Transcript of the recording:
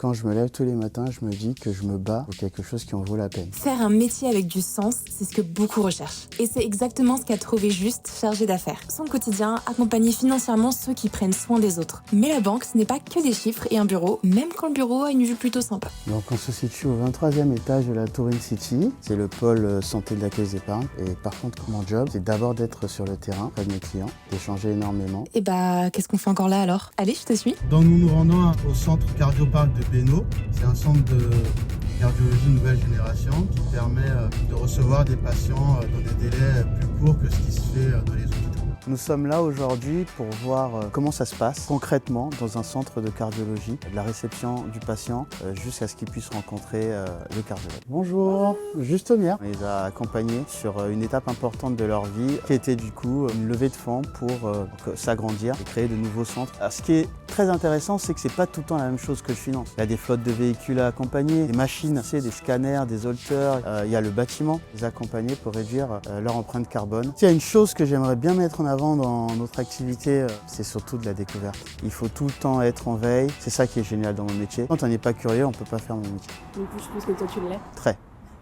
Quand je me lève tous les matins, je me dis que je me bats pour quelque chose qui en vaut la peine. Faire un métier avec du sens, c'est ce que beaucoup recherchent. Et c'est exactement ce qu'a trouvé Juste, chargé d'affaires. Son quotidien, accompagner financièrement ceux qui prennent soin des autres. Mais la banque, ce n'est pas que des chiffres et un bureau, même quand le bureau a une vue plutôt sympa. Donc on se situe au 23e étage de la Tour InCity. C'est le pôle santé de la Caisse d'épargne. Et par contre, mon job, c'est d'abord d'être sur le terrain, près de mes clients, d'échanger énormément. Et qu'est-ce qu'on fait encore là alors? Allez, je te suis. Donc nous nous rendons au centre Cardioparc de Bénaud. C'est un centre de cardiologie nouvelle génération qui permet de recevoir des patients dans des délais plus courts que ce qui se fait dans les hôpitaux. Nous sommes là aujourd'hui pour voir comment ça se passe concrètement dans un centre de cardiologie, de la réception du patient jusqu'à ce qu'il puisse rencontrer le cardiologue. Bonjour, Juste Aumière. On les a accompagnés sur une étape importante de leur vie qui était du coup une levée de fonds pour s'agrandir et créer de nouveaux centres. Alors, ce qui est très intéressant, c'est que c'est pas tout le temps la même chose que je finance. Il y a des flottes de véhicules à accompagner, des machines, des scanners, des halters, il y a le bâtiment, les accompagner pour réduire leur empreinte carbone. S'il y a une chose que j'aimerais bien mettre en avant dans notre activité, c'est surtout de la découverte. Il faut tout le temps être en veille, c'est ça qui est génial dans mon métier. Quand on n'est pas curieux, on ne peut pas faire mon métier. Du coup, je pense que toi tu l'es. Très.